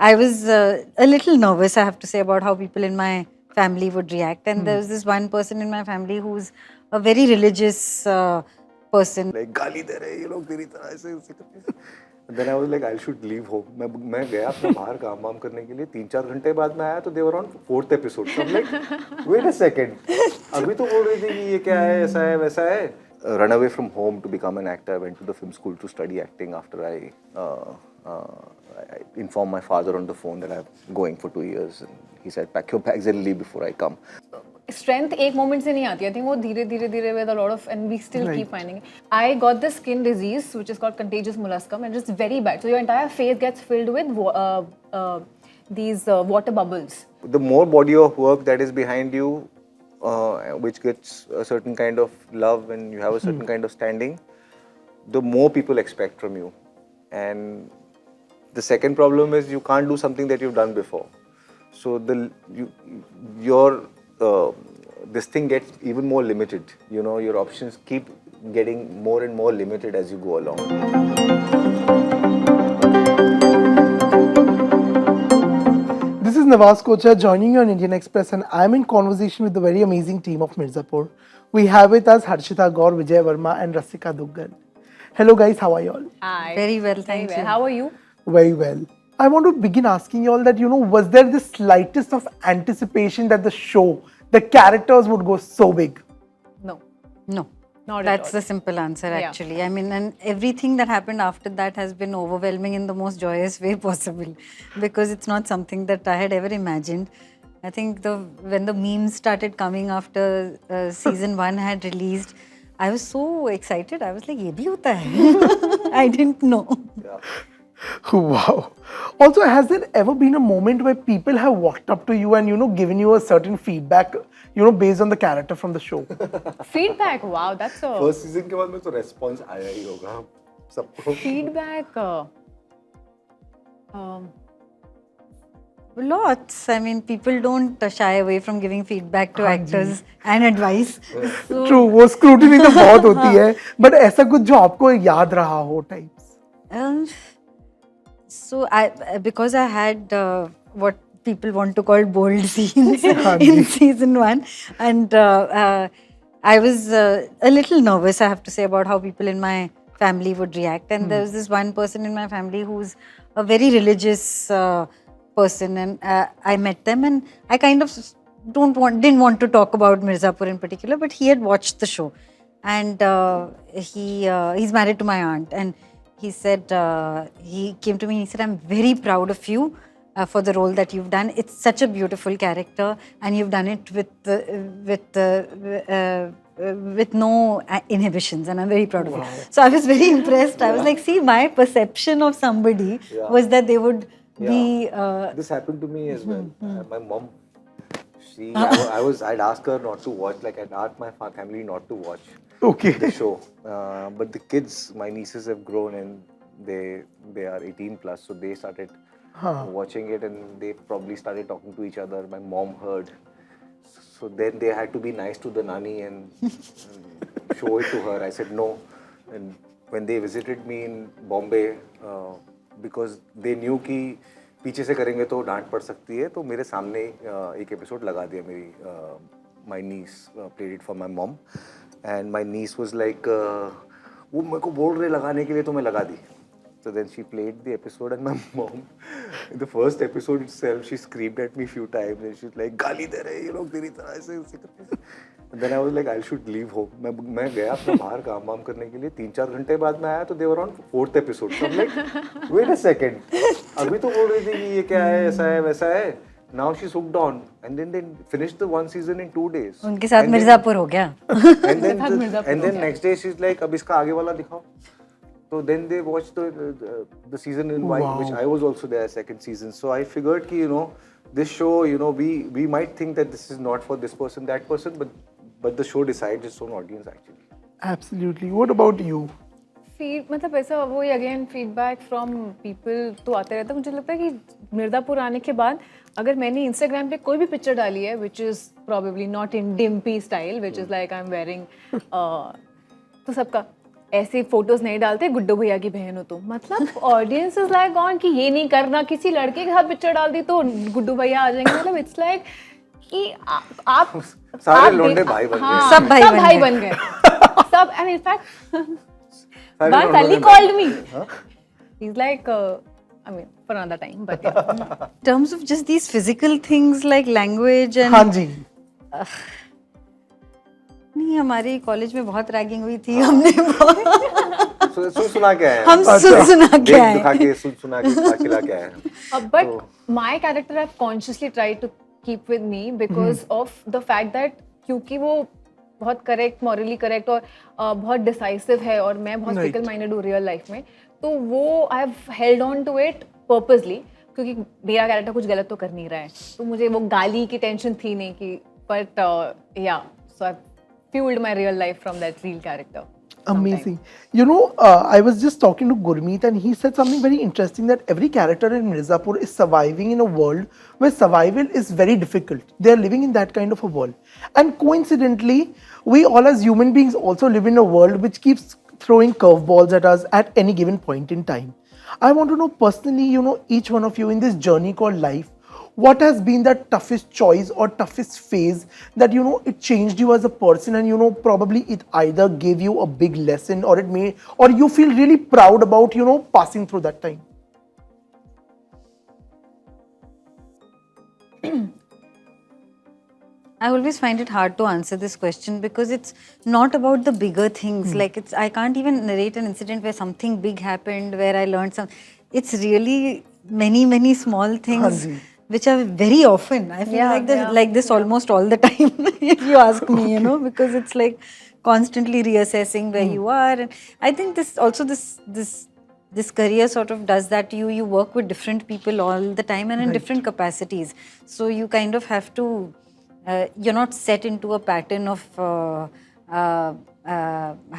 I was a little nervous, I have to say, about how people in my family would react. And there was this one person in my family who's a very religious person. Like गाली दे रहे हैं ये लोग तेरी तरह ऐसे ऐसे करके. And then I was like I should leave home. मैं गया अपने बाहर काम वाम करने के लिए 3-4 घंटे बाद मैं आया तो they were on 4th episode. So I'm like wait a second. अभी तो बोल रही थी कि ये क्या है ऐसा है वैसा है. Run away from home to become an actor. I went to the film school to study acting after I informed my father on the phone that I'm going for 2 years. And he said, pack your bags and leave before I come. Strength एक moment से नहीं आती. I think वो धीरे with a lot of, and we still keep finding it. I got this skin disease which is called contagious molluscum, and it's very bad. So your entire face gets filled with these water bubbles. The more body of work that is behind you, which gets a certain kind of love and you have a certain kind of standing, the more people expect from you. And the second problem is you can't do something that you've done before. So this thing gets even more limited. You know, your options keep getting more and more limited as you go along. This is Nawaz Kocha joining you on Indian Express, and I'm in conversation with the very amazing team of Mirzapur. We have with us Harshita Gaur, Vijay Verma and Rasika Duggal. Hello guys, how are you all? Hi. Very well, thank you. How are you? Very well. I want to begin asking you all that, was there the slightest of anticipation that the show, the characters would go so big? No. No. Not at That's all. the simple answer, Yeah. actually. I mean, and everything that happened after that has been overwhelming in the most joyous way possible, because it's not something that I had ever imagined. I think when the memes started coming after season 1 had released, I was so excited. I was like, "Ye bhi hota hai." I didn't know. Wow. Also, has there ever been a moment where people have walked up to you and, given you a certain feedback, based on the character from the show? Feedback. Wow, that's a First season के बाद में तो response आया ही होगा सबको. feedback. Lots. I mean, people don't shy away from giving feedback to actors and advice. So, True, वो scrutiny तो बहुत होती है, but ऐसा कुछ जो आपको याद रहा हो types. So because I had what people want to call bold scenes in season 1, and I was a little nervous, I have to say, about how people in my family would react. And there was this one person in my family who's a very religious person, and I met them, and I kind of didn't want to talk about Mirzapur in particular, but he had watched the show, and he's married to my aunt, and he said, he came to me and he said, "I'm very proud of you for the role that you've done. It's such a beautiful character, and you've done it with no inhibitions, and I'm very proud of you." So I was very impressed. I was like, see, my perception of somebody was that they would be... This happened to me as well. My mom, I'd ask her not to watch, like I'd ask my family not to watch the show. But the kids, my nieces have grown and they are 18 plus, so they started watching it and they probably started talking to each other. My mom heard. So then they had to be nice to the nanny and show it to her. I said no. And when they visited me in Bombay, because they knew कि पीछे से करेंगे तो डांट पड़ सकती है, तो मेरे सामने एक एपिसोड लगा दिया मेरी my niece played it for my mom, and my niece was like वो मेरे को बोल रहे लगाने के लिए तो मैं लगा दी. So then she played the episode, and my mom, in the first episode itself, she screamed at me a few times, and she's like, "गाली दे रहे हैं ये लोग तेरी तरह ऐसे ऐसे करके." And then I was like, I should leave home. मैं गया अपने बाहर काम वाम करने के लिए 3-4 घंटे बाद मैं आया तो they were on 4th episode. So I'm like, wait a second. अभी तो बोल रही थी कि ये क्या है ऐसा है वैसा है. Now she's hooked on, and then they finished the 1 season in 2 days. उनके साथ मिर्जापुर हो गया. And then next day she's like, अब इसका आगे वाला दिखाओ. So then they watched the season in which I was also there, second season. So I figured कि this show, we might think that this is not for this person, that person, but the show decides its own audience actually. Absolutely. What about you? मतलब ऐसा वो again feedback from people तो आते रहता है. मुझे लगता है कि मिर्जापुर आने के बाद अगर मैंने इंस्टाग्राम पे कोई भी पिक्चर डाली है which is probably not in Dimpy style, which is like I am wearing, तो सबका ऐसे फोटोज नहीं डालते गुड्डू भैया की बहन हो तुम, मतलब ऑडियंस इज लाइक ऑन कि ये नहीं करना, किसी लड़के के साथ पिक्चर डाल दी तो गुड्डू भैया आ जाएंगे, मतलब इट्स लाइक कि आप सारे लोंडे भाई बन गए। सब भाई बन गए सब, एंड इनफैक्ट बस Ali called me. He's like, I mean, for another time, but yeah. In terms of just these physical things like language and हाँ जी. नहीं, हमारी कॉलेज में बहुत रैगिंग हुई थी, हमने सुना क्या है, हम सुना क्या है, दिखा के सुना के खिला क्या है. But my character I've consciously tried to keep with me because of the fact that क्योंकि वो बहुत करेक्ट, मॉरली करेक्ट और बहुत डिसाइसिव है और मैं बहुत फिकल माइंडेड हूँ रियल लाइफ में, तो वो I have held on to it purposely, क्योंकि मेरा कैरेक्टर कुछ गलत तो कर नहीं रहा है, तो मुझे वो गाली की टेंशन थी नहीं कि, बट या सो आई fueled my real life from that real character. Amazing. You know, I was just talking to Gurmeet and he said something very interesting, that every character in Mirzapur is surviving in a world where survival is very difficult. They are living in that kind of a world. And coincidentally, we all as human beings also live in a world which keeps throwing curveballs at us at any given point in time. I want to know personally, you know, each one of you in this journey called life, what has been the toughest choice or toughest phase that, you know, it changed you as a person, and, you know, probably it either gave you a big lesson or it made, or you feel really proud about, you know, passing through that time? I always find it hard to answer this question because it's not about the bigger things. Like I can't even narrate an incident where something big happened, where I learned something. It's really many small things which are very often. I feel like this almost all the time, if you ask me, you know, because it's like constantly reassessing where you are. And I think this career sort of does that. You work with different people all the time and in different capacities. So you kind of have to, you're not set into a pattern of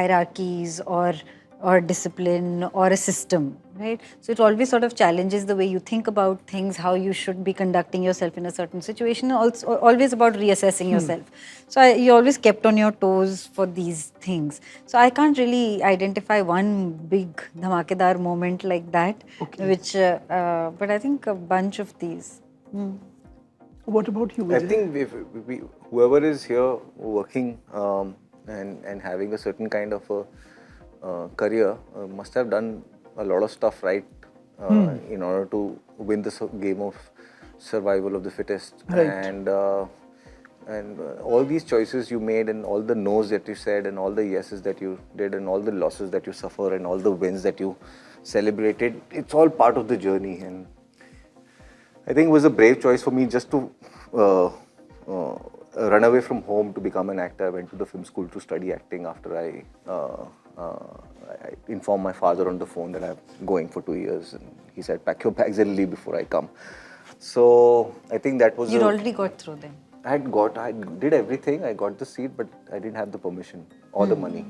hierarchies or discipline or a system, right? So it always sort of challenges the way you think about things, how you should be conducting yourself in a certain situation, also always about reassessing yourself. So you're always kept on your toes for these things. So I can't really identify one big dhamakedar moment like that, which, but I think a bunch of these. What about you, Vijay? I think if whoever is here working and having a certain kind of a career must have done a lot of stuff right in order to win this game of survival of the fittest. And all these choices you made, and all the no's that you said, and all the yeses that you did, and all the losses that you suffer, and all the wins that you celebrated, it's all part of the journey. And I think it was a brave choice for me just to run away from home to become an actor. I went to the film school to study acting after I informed my father on the phone that I'm going for 2 years, and he said, pack your bags and leave before I come. So I think that was... You'd already got through them. I did everything. I got the seat, but I didn't have the permission or the money.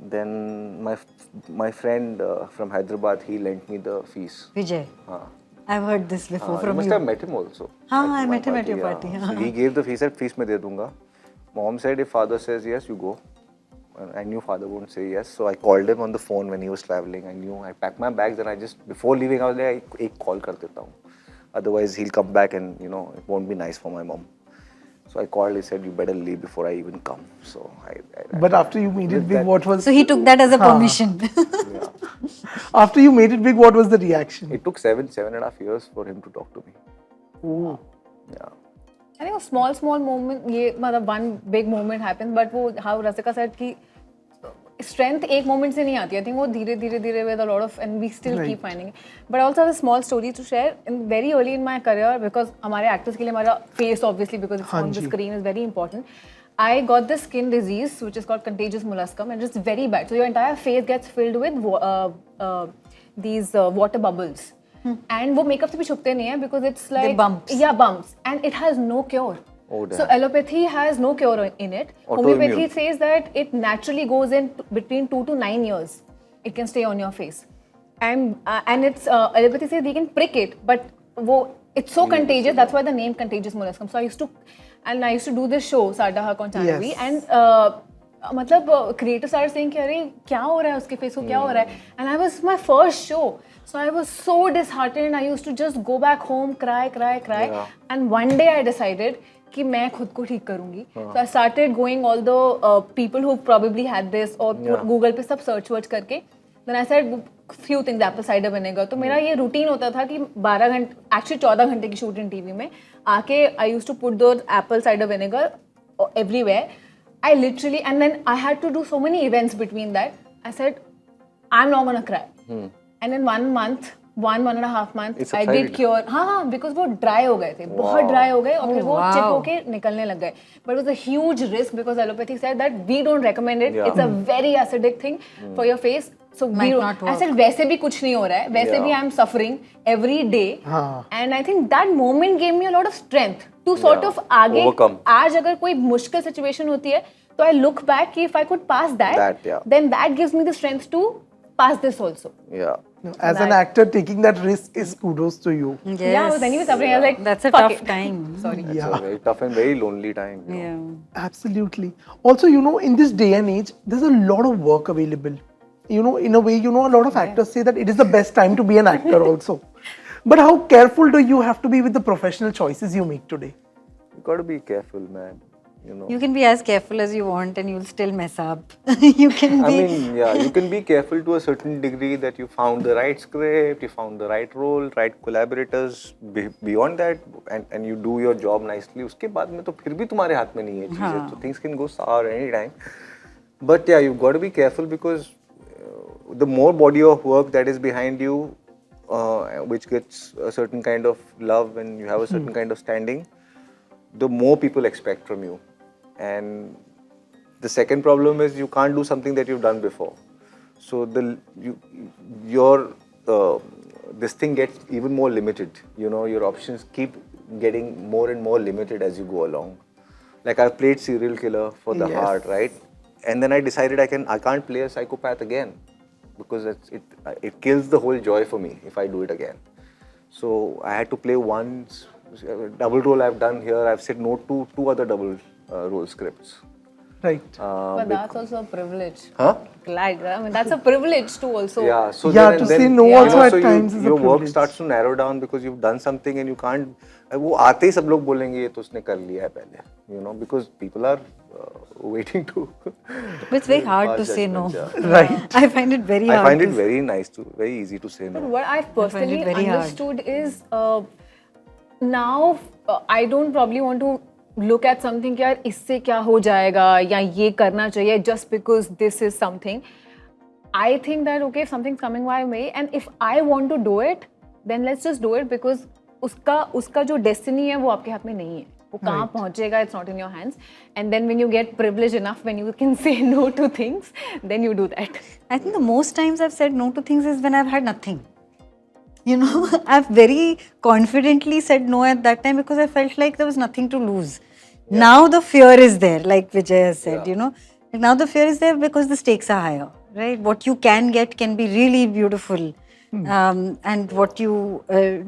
Then my friend from Hyderabad, he lent me the fees. Vijay. I've heard this before from you. You must have met him also. I met him at your party. So he gave the fee, said, fees mein de dunga. Mom said, if father says yes, you go. I knew father wouldn't say yes, so I called him on the phone when he was traveling. I packed my bags, and I just, before leaving, I was like, ek call kar deta hu. Otherwise, he'll come back and, you know, it won't be nice for my mom. So I called, he said, you better leave before I even come. So But after you made it big, what was... So he took that as a permission. Yeah. After you made it big, what was the reaction? It took 7.5 years for him to talk to me. Oh. Yeah. I think a small moment, ये मतलब one big moment happens, but वो how Rasika said कि strength एक moment से नहीं आती. I think वो धीरे with a lot of, and we still keep finding it. But I also have a small story to share. Very early in my career, because हमारे actors के लिए हमारा face obviously because it's on the screen is very important. I got this skin disease which is called contagious molluscum, and it's very bad. So your entire face gets filled with these water bubbles. And वो makeup से भी छुपते नहीं हैं because it's like bumps. Yeah, bumps, and it has no cure. Oh, damn. So allopathy has no cure in it. Homeopathy says that it naturally goes in between 2 to 9 years. It can stay on your face, and it's allopathy says we can prick it, but it's so contagious. That's why the name contagious molluscum. So I used to do this show Sada Hak on Channel V, and मतलब creators started saying कि अरे क्या हो रहा है उसके face को क्या हो रहा है, and I was my first show, so I was so disheartened. I used to just go back home, cry, Yeah. and one day I decided कि मैं खुद को ठीक करूँगी. So I started going all the people who probably had this और Google पे सब search वर्च करके. Then I said few things, apple cider vinegar. तो मेरा ये routine होता था कि 12 घंटे, actually 14 घंटे की shoot in TV में आके I used to put those apple cider vinegar everywhere. I literally, and then I had to do so many events between that. I said, I'm not gonna cry. And in 1 month, one and a half month, It I did subsided. cure. हाँ, because वो dry हो गए थे, बहुत dry हो गए और फिर वो wow. chip होके निकलने लग गए. But it was a huge risk because allopathy said that we don't recommend it. Yeah. It's a very acidic thing for your face. So we Might don't. not I work. said वैसे भी कुछ नहीं हो रहा है, वैसे भी I'm suffering every day. And I think that moment gave me a lot of strength to sort of आगे Overcome. आज अगर कोई मुश्किल situation होती है तो I look back कि if I could pass that, yeah. then that gives me the strength to pass this also. Yeah. As an actor, taking that risk is kudos to you. Yes. Yeah, I was anyway suffering. I was like, That's a fuck tough it. time. Sorry. It's a very tough and very lonely time. You know. Yeah. Absolutely. Also, you know, in this day and age, there's a lot of work available. You know, in a way, you know, a lot of actors say that it is the best time to be an actor also. But how careful do you have to be with the professional choices you make today? You got to be careful, man. You know. You can be as careful as you want and you'll still mess up. You can I be. mean, yeah, you can be careful to a certain degree that you found the right script, you found the right role, right collaborators. Beyond that, and you do your job nicely. उसके बाद में तो फिर भी तुम्हारे हाथ में नहीं है चीजें. So things can go sour anytime. But yeah, you've got to be careful because the more body of work that is behind you, which gets a certain kind of love and you have a certain kind of standing, the more people expect from you. And the second problem is you can't do something that you've done before. So your this thing gets even more limited. You know, your options keep getting more and more limited as you go along. Like I've played serial killer for the heart, right? And then I decided I can't play a psychopath again because it kills the whole joy for me if I do it again. So I had to play once. Double role I've done here. I've said no to 2 other double role scripts. Right. But that's also a privilege. Huh? Glad. I mean, that's a privilege too also. Yeah. So Yeah, then, to and then, say no you also know, at so times is a your work privilege. starts to narrow down because you've done something and you can't. वो आते ही सब लोग बोलेंगे ये तो उसने कर लिया है पहले. You know, because people are waiting to. But it's very hard to say no. Right. I find it very hard. I find it to very nice to, very easy to say But no. what I've personally it very hard. understood is now I don't probably want to look at something कि यार इससे क्या हो जाएगा या ये करना चाहिए just because this is something. I think that okay, if something's coming my way and if I want to do it, then let's just do it because उसका जो destiny है वो आपके हाथ में नहीं है. वो कहाँ पहुँचेगा, it's not in your hands. And then when you get privileged enough, when you can say no to things, then you do that. I think the most times I've said no to things is when I've had nothing. You know, I've very confidently said no at that time because I felt like there was nothing to lose. Yeah. Now the fear is there, like Vijay has said, you know. Like now the fear is there because the stakes are higher, right? What you can get can be really beautiful. And what you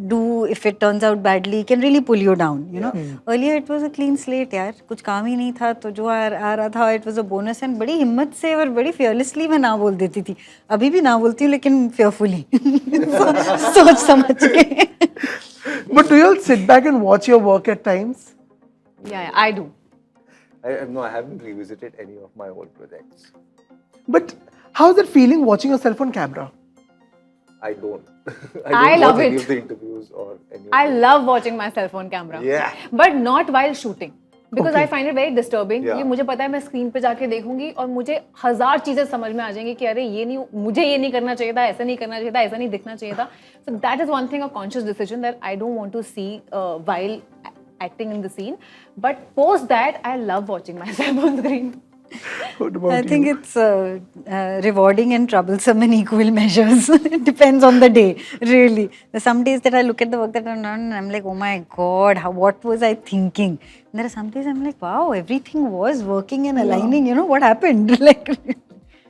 do, if it turns out badly, can really pull you down, you know. Earlier it was a clean slate, यार कुछ काम ही नहीं था तो जो आ रहा था it was a bonus and बड़ी हिम्मत से और बड़ी fearlessly मैं ना बोल देती थी. अभी भी ना बोलती हूँ लेकिन fearfully. सोच समझ के. But do you all sit back and watch your work at times? Yeah, I do. No, I haven't revisited any of my old projects. But how's it feeling watching yourself on camera? I don't. I love watch any it. of the interviews or any of I the- love watching myself on camera. Yeah. But not while shooting. Because Okay. I find it very disturbing. Yeah. ये मुझे पता है मैं screen पे जाके देखूंगी और मुझे 1000 चीजें समझ में आ जाएंगी कि अरे ये नहीं, मुझे ये नहीं करना चाहिए था, ऐसा नहीं करना चाहिए था, ऐसा नहीं दिखना चाहिए था. So that is one thing, a conscious decision that I don't want to see while acting in the scene. But post that, I love watching myself on screen. What about I you? think it's rewarding and troublesome in equal measures. It depends on the day, really. There's some days that I look at the work that I've done and I'm like, oh my God, what was I thinking? And there are some days I'm like, wow, everything was working and aligning. You know, what happened? Like,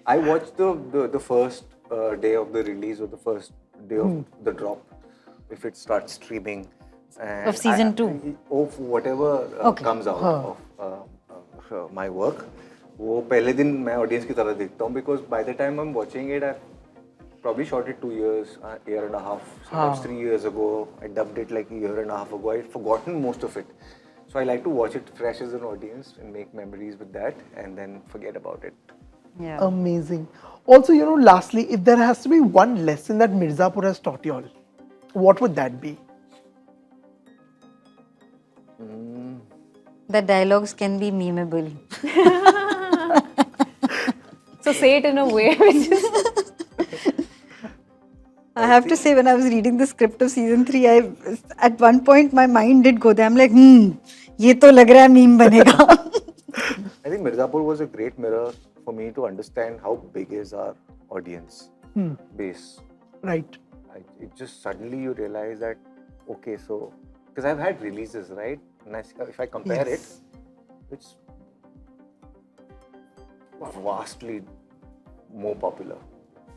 I watched the first day of the release or the first day of the drop, if it starts streaming. And Of season 2? Of whatever Okay. comes out of my work. वो पहले दिन मैं audience की तरह देखता हूँ because by the time I'm watching it, I probably shot it 2 years, year and a half, sometimes 3 years ago. I dubbed it like a year and a half ago. I'd forgotten most of it. So I like to watch it fresh as an audience and make memories with that and then forget about it. Yeah. Amazing. Also, you know, lastly, if there has to be one lesson that Mirzapur has taught you all, what would that be? The dialogues can be memeable. So say it in a way which is. I have to say, when I was reading the script of season 3, at one point my mind did go there. I'm like, ये तो लग रहा है meme बनेगा. I think Mirzapur was a great mirror for me to understand how big is our audience base. Right. It just suddenly you realize that, okay, so, because I've had releases, right? And if I compare it, it's vastly more popular.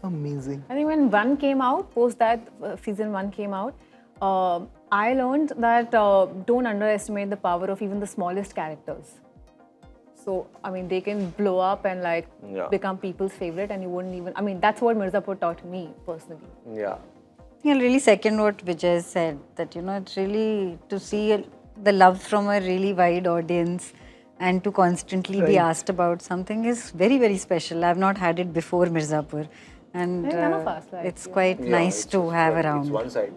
Amazing. I think when one came out, post that season 1 came out, I learned that don't underestimate the power of even the smallest characters. So, I mean, they can blow up and like become people's favorite, and you wouldn't even. I mean, that's what Mirzapur taught me personally. Yeah. I'll really second what Vijay said, that, you know, it's really to see the love from a really wide audience and to constantly be asked about something is very, very special. I've not had it before Mirzapur. And None of us, like, it's quite nice to have around. It's one side.